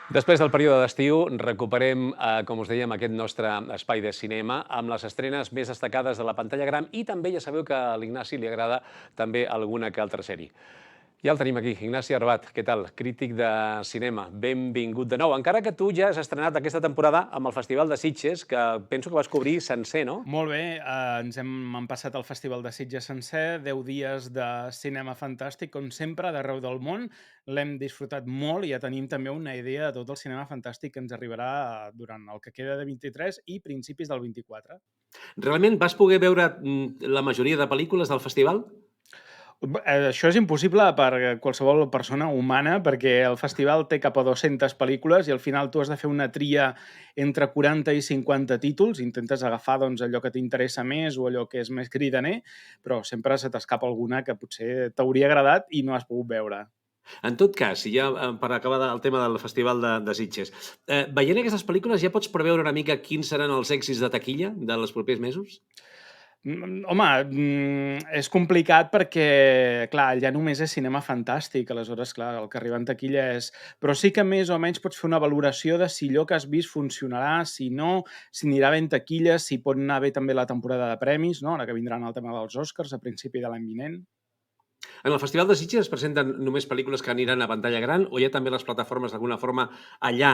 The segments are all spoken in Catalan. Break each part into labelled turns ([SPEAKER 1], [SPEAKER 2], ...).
[SPEAKER 1] Després del període d'estiu, recuperem, com us dèiem, aquest nostre espai de cinema amb les estrenes més destacades de la pantalla gran i també ja sabeu que a l'Ignasi li agrada també alguna que altra sèrie. Ja el tenim aquí, Ignasi Arbat, què tal? Crític de cinema, benvingut de nou. Encara que tu ja has estrenat aquesta temporada amb el Festival de Sitges, que penso que vas cobrir sencer, no?
[SPEAKER 2] Molt bé, ens hem passat el Festival de Sitges sencer, 10 dies de cinema fantàstic, com sempre, d'arreu del món. L'hem disfrutat molt i ja tenim també una idea de tot el cinema fantàstic que ens arribarà durant el que queda de 23 i principis del 24.
[SPEAKER 1] Realment vas poder veure la majoria de pel·lícules del festival?
[SPEAKER 2] Això és impossible per a qualsevol persona humana, perquè el festival té cap a 200 pel·lícules i al final tu has de fer una tria entre 40 i 50 títols, intentes agafar doncs, allò que t'interessa més o allò que és més cridaner, però sempre se t'escapa alguna que potser t'hauria agradat i no has pogut veure.
[SPEAKER 1] En tot cas, si ja per acabar el tema del Festival de Sitges, veient aquestes pel·lícules ja pots preveure una mica quins seran els èxits de taquilla dels propers mesos?
[SPEAKER 2] Home, és complicat perquè, clar, ja només és cinema fantàstic, aleshores, clar, el que arriba en taquilla és... Però sí que més o menys pots fer una valoració de si allò que has vist funcionarà, si no, si anirà bé en taquilla, si pot anar bé també la temporada de premis, no? Ara que vindran el tema dels Oscars a principi de l'any vinent.
[SPEAKER 1] En el Festival de Sitges es presenten només pel·lícules que aniran a pantalla gran o ja també les plataformes d'alguna forma allà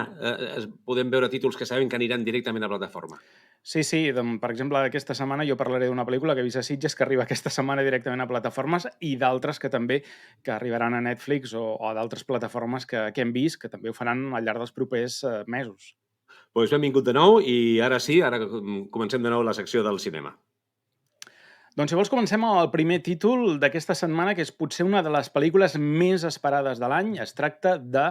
[SPEAKER 1] podem veure títols que sabem que aniran directament a plataforma?
[SPEAKER 2] Sí, sí, doncs, per exemple, aquesta setmana jo parlaré d'una pel·lícula que he vist a Sitges que arriba aquesta setmana directament a plataformes i d'altres que també que arribaran a Netflix o d'altres plataformes que hem vist que també ho faran al llarg dels propers mesos.
[SPEAKER 1] Doncs benvingut de nou i ara sí, ara comencem de nou la secció del cinema.
[SPEAKER 2] Doncs si vols comencem amb el primer títol d'aquesta setmana, que és potser una de les pel·lícules més esperades de l'any. Es tracta de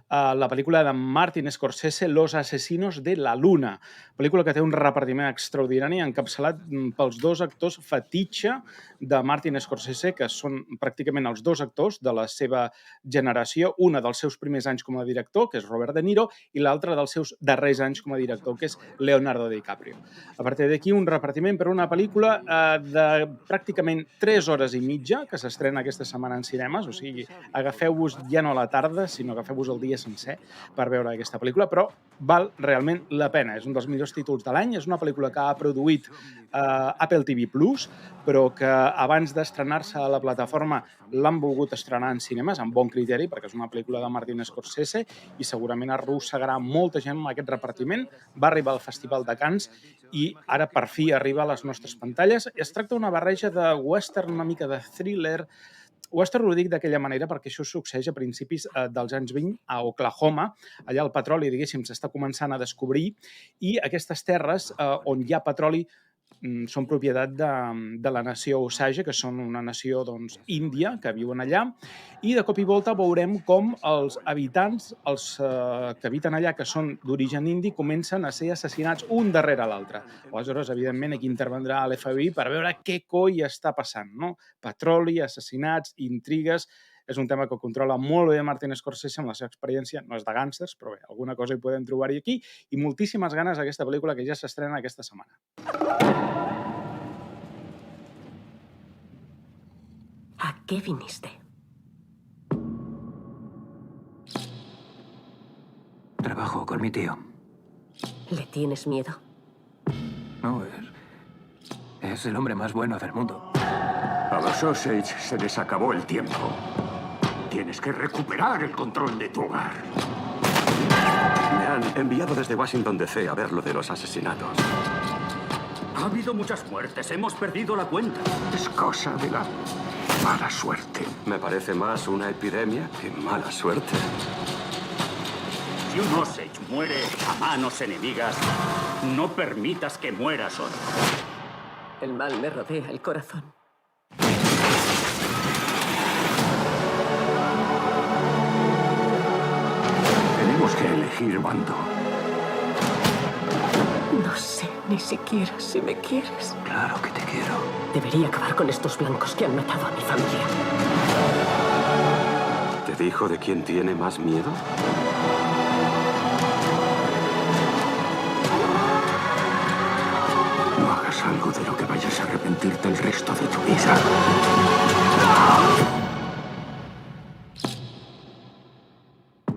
[SPEAKER 2] la pel·lícula de Martin Scorsese, Los asesinos de la luna. Pel·lícula que té un repartiment extraordinari encapçalat pels dos actors fetitxe de Martin Scorsese, que són pràcticament els dos actors de la seva generació, una dels seus primers anys com a director, que és Robert De Niro, i l'altra dels seus darrers anys com a director, que és Leonardo DiCaprio. A partir d'aquí, un repartiment per una pel·lícula de pràcticament 3 hores i mitja, que s'estrena aquesta setmana en cinemes, o sigui, agafeu-vos ja no a la tarda, sinó agafeu-vos el dia sencer per veure aquesta pel·lícula, però val realment la pena. És un dels millors títols de l'any, és una pel·lícula que ha produït Apple TV+, però que abans d'estrenar-se a la plataforma l'han volgut estrenar en cinemes, amb bon criteri, perquè és una pel·lícula de Martin Scorsese i segurament arrossegarà molta gent amb aquest repartiment. Va arribar al Festival de Cannes i ara per fi arriba a les nostres pantalles. Es tracta d'una barreja de western, una mica de thriller. Western ho dic d'aquella manera perquè això succeeix a principis dels anys 20 a Oklahoma. Allà el petroli, diguéssim, s'està començant a descobrir i aquestes terres on hi ha petroli són propietat de la nació Osage, que són una nació doncs, índia, que viuen allà, i de cop i volta veurem com els habitants, els que habiten allà, que són d'origen indi, comencen a ser assassinats un darrere l'altre. Aleshores, evidentment, aquí intervendrà l'FBI per veure què coi està passant, no? Petroli, assassinats, intrigues... És un tema que controla molt bé Martin Scorsese amb la seva experiència, no és de gàngsters, però bé, alguna cosa hi podem trobar-hi aquí, i moltíssimes ganes d'aquesta pel·lícula que ja s'estrena aquesta setmana.
[SPEAKER 3] ¿A qué viniste?
[SPEAKER 4] Trabajo con mi tío.
[SPEAKER 3] ¿Le tienes miedo?
[SPEAKER 4] No, es el hombre más bueno del mundo.
[SPEAKER 5] A los Osage se les acabó el tiempo. Tienes que recuperar el control de tu hogar. Me han enviado desde Washington DC a ver lo de los asesinatos. Ha habido muchas muertes, hemos perdido la cuenta. Es cosa de la mala suerte. Me parece más una epidemia que mala suerte. Si un Osage muere a manos enemigas, no permitas que muera solo.
[SPEAKER 3] El mal me rodea el corazón.
[SPEAKER 5] Tenemos que elegir bando.
[SPEAKER 3] No sé ni siquiera si me quieres.
[SPEAKER 4] Claro que te quiero.
[SPEAKER 3] Debería acabar con estos blancos que han matado a mi familia.
[SPEAKER 5] ¿Te dijo de quién tiene más miedo? No hagas algo de lo que vayas a arrepentirte el resto de tu vida.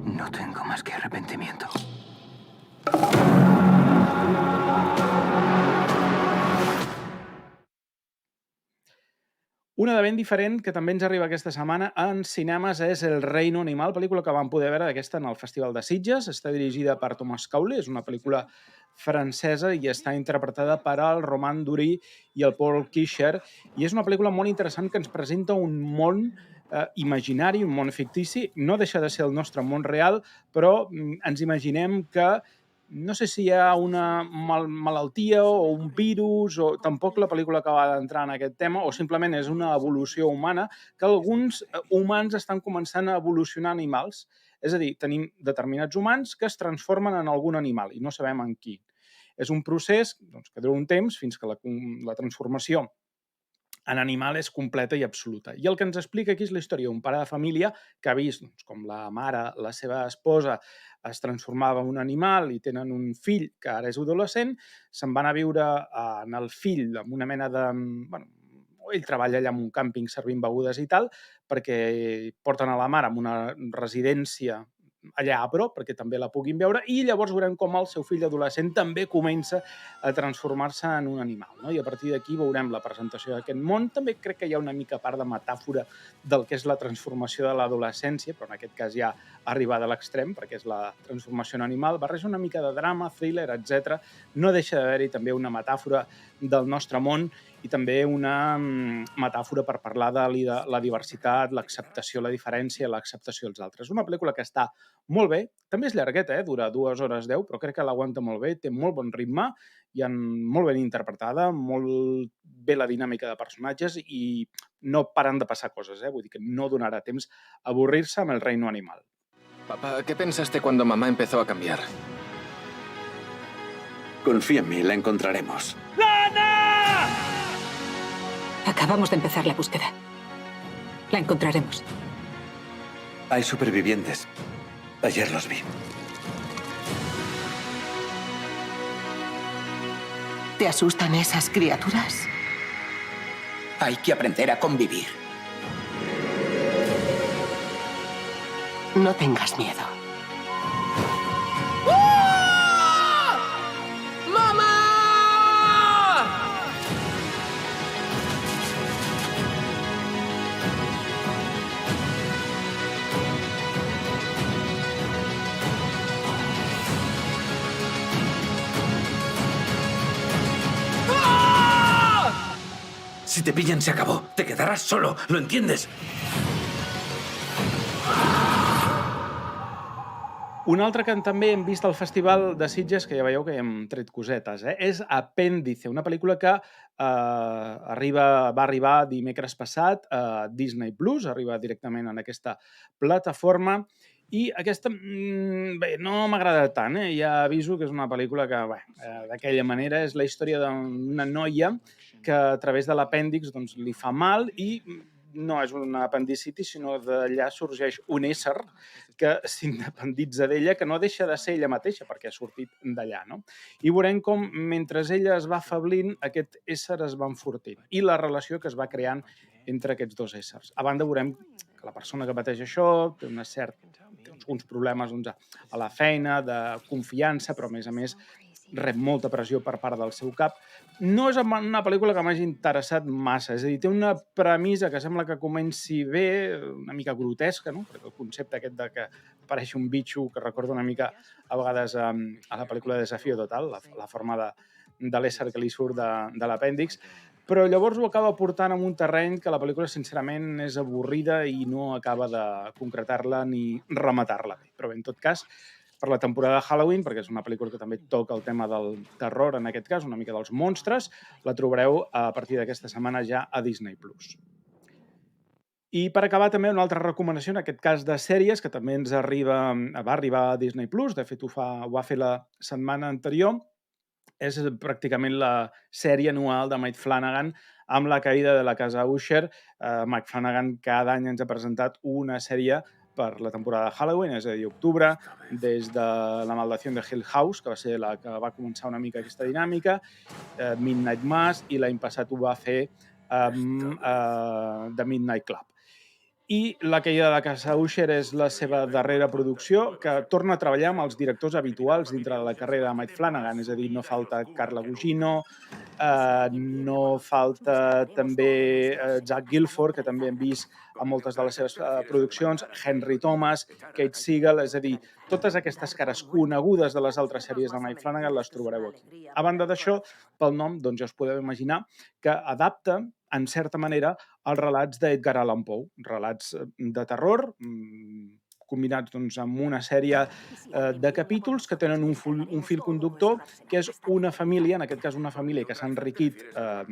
[SPEAKER 4] No tengo más que arrepentimiento.
[SPEAKER 2] Una de ben diferent, que també ens arriba aquesta setmana en cinemes, és El reino animal, pel·lícula que vam poder veure aquesta en el Festival de Sitges. Està dirigida per Thomas Cowley, és una pel·lícula francesa i està interpretada per el Roman Durí i el Paul Kischer. I és una pel·lícula molt interessant que ens presenta un món imaginari, un món fictici. No deixa de ser el nostre món real, però ens imaginem que no sé si hi ha una malaltia o un virus, o tampoc la pel·lícula acaba d'entrar en aquest tema, o simplement és una evolució humana, que alguns humans estan començant a evolucionar animals. És a dir, tenim determinats humans que es transformen en algun animal i no sabem en qui. És un procés que dura un temps fins que la transformació en animal és completa i absoluta. I el que ens explica aquí és la història d'un pare de família que ha vist com la mare, la seva esposa, es transformava en un animal i tenen un fill que ara és adolescent, se'n van a viure en el fill amb una mena de... ell treballa allà en un càmping servint begudes i tal, perquè porten a la mare en una residència allà a prop, perquè també la puguin veure, i llavors veurem com el seu fill adolescent també comença a transformar-se en un animal. No? I a partir d'aquí veurem la presentació d'aquest món. També crec que hi ha una mica part de metàfora del que és la transformació de l'adolescència, però en aquest cas ja arribada a l'extrem, perquè és la transformació en animal. Barreja una mica de drama, thriller, etc. No deixa d'haver-hi també una metàfora del nostre món i també una metàfora per parlar de la diversitat, l'acceptació, la diferència, l'acceptació dels altres. Una pel·lícula que està molt bé, també és llargueta, dura 2 hores 10, però crec que l'aguanta molt bé, té molt bon ritme, i molt ben interpretada, molt bé la dinàmica de personatges i no paren de passar coses, vull dir que no donarà temps a avorrir-se amb El reino animal.
[SPEAKER 6] Papá, ¿qué pensaste cuando mamá empezó a cambiar?
[SPEAKER 5] Confía en mí, la encontraremos.
[SPEAKER 7] Acabamos de empezar la búsqueda. La encontraremos.
[SPEAKER 5] Hay supervivientes. Ayer los vi.
[SPEAKER 8] ¿Te asustan esas criaturas?
[SPEAKER 9] Hay que aprender a convivir.
[SPEAKER 8] No tengas miedo.
[SPEAKER 5] Si te pillan, se acabó. Te quedarás solo, ¿lo entiendes?
[SPEAKER 2] Un altre que també hem vist al Festival de Sitges, que ja veieu que hi hem tret cosetes, és Apèndice, una pel·lícula que va arribar dimecres passat a Disney+, arriba directament en aquesta plataforma, i aquesta, bé, no m'agrada tant, ja aviso que és una pel·lícula que, d'aquella manera, és la història d'una noia que a través de l'apèndix li fa mal i no és una apendicitis, sinó d'allà sorgeix un ésser que s'independitza d'ella, que no deixa de ser ella mateixa, perquè ha sortit d'allà, no? I veurem com, mentre ella es va afablint, aquest ésser es va enfortint i la relació que es va creant entre aquests dos éssers. A banda, veurem que la persona que pateix això té uns problemes a la feina, de confiança, però a més rep molta pressió per part del seu cap. No és una pel·lícula que m'hagi interessat massa, és a dir, té una premissa que sembla que comenci bé, una mica grotesca, no? Perquè el concepte aquest de que apareix un bitxo que recorda una mica a vegades a la pel·lícula Desafío Total, la forma de l'ésser que li surt de l'apèndix, però llavors ho acaba portant en un terreny que la pel·lícula, sincerament, és avorrida i no acaba de concretar-la ni rematar-la bé. Però bé, en tot cas, per la temporada de Halloween, perquè és una pel·lícula que també toca el tema del terror, en aquest cas, una mica dels monstres, la trobareu a partir d'aquesta setmana ja a Disney+. I per acabar també una altra recomanació, en aquest cas de sèries, que també va arribar a Disney+, de fet ho va fer la setmana anterior, és pràcticament la sèrie anual de Mike Flanagan amb la caïda de la casa Usher. Mike Flanagan cada any ens ha presentat una sèrie per la temporada de Halloween, és a dir, octubre, des de La maldició de Hill House, que va ser la que va començar una mica aquesta dinàmica, Midnight Mass, i l'any passat ho va fer The Midnight Club. I La caïda de la casa Usher és la seva darrera producció, que torna a treballar amb els directors habituals dintre de la carrera de Mike Flanagan, és a dir, no falta Carla Gugino, no falta també Jack Gilford, que també hem vist a moltes de les seves produccions, Henry Thomas, Kate Siegel, és a dir, totes aquestes cares conegudes de les altres sèries de Mike Flanagan les trobareu aquí. A banda d'això, pel nom, doncs ja us podeu imaginar que adapta, en certa manera, els relats d'Edgar Allan Poe, relats de terror, combinats doncs, amb una sèrie de capítols que tenen un fil conductor, que és una família, en aquest cas una família que s'ha enriquit a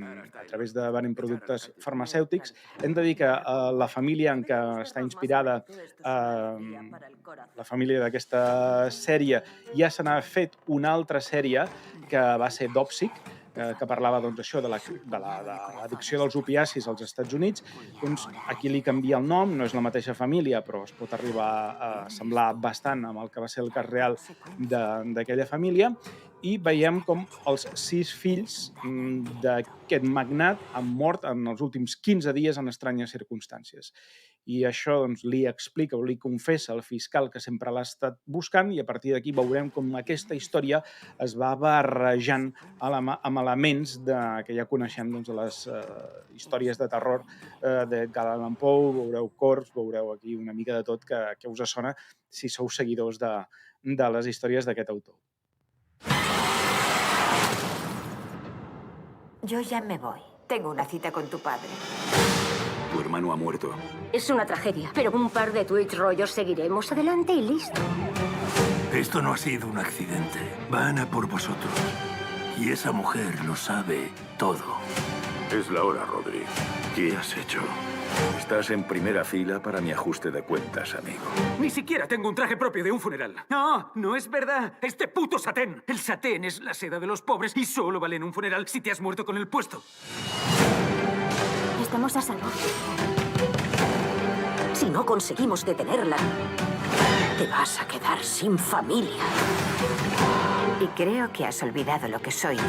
[SPEAKER 2] través de venent productes farmacèutics. Hem de dir que la família en què està inspirada la família d'aquesta sèrie ja se n'ha fet una altra sèrie que va ser Dopsic, que parlava doncs, això de l'addicció dels opiacis als Estats Units. Doncs aquí li canvia el nom, no és la mateixa família, però es pot arribar a semblar bastant amb el que va ser el cas real d'aquella família. I veiem com els 6 fills d'aquest magnat han mort en els últims 15 dies en estranyes circumstàncies. I això doncs, li explica o li confessa el fiscal que sempre l'ha estat buscant, i a partir d'aquí veurem com aquesta història es va barrejant amb elements que ja coneixem doncs, de les històries de terror d'Edgar Allan Poe. Veureu corps, veureu aquí una mica de tot que us sona si sou seguidors de les històries d'aquest autor.
[SPEAKER 10] Yo ya me voy. Tengo una cita con tu padre.
[SPEAKER 5] Tu hermano ha muerto.
[SPEAKER 10] Es una tragedia, pero un par de tweets rollos seguiremos adelante y listo.
[SPEAKER 5] Esto no ha sido un accidente. Van a por vosotros. Y esa mujer lo sabe todo. Es la hora, Rodri. ¿Qué has hecho? Estás en primera fila para mi ajuste de cuentas, amigo.
[SPEAKER 4] Ni siquiera tengo un traje propio de un funeral. No, no es verdad. Este puto satén. El satén es la seda de los pobres y solo vale en un funeral si te has muerto con el puesto.
[SPEAKER 10] Estamos a salvo. Si no conseguimos detenerla, te vas a quedar sin familia. Y creo que has olvidado lo que soy yo.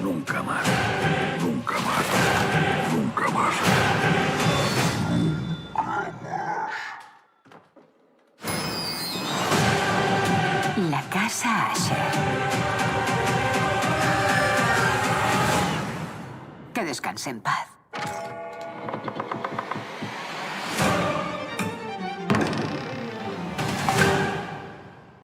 [SPEAKER 5] Nunca más. Nunca más. Nunca más.
[SPEAKER 10] La casa Usher. Que descanse en paz.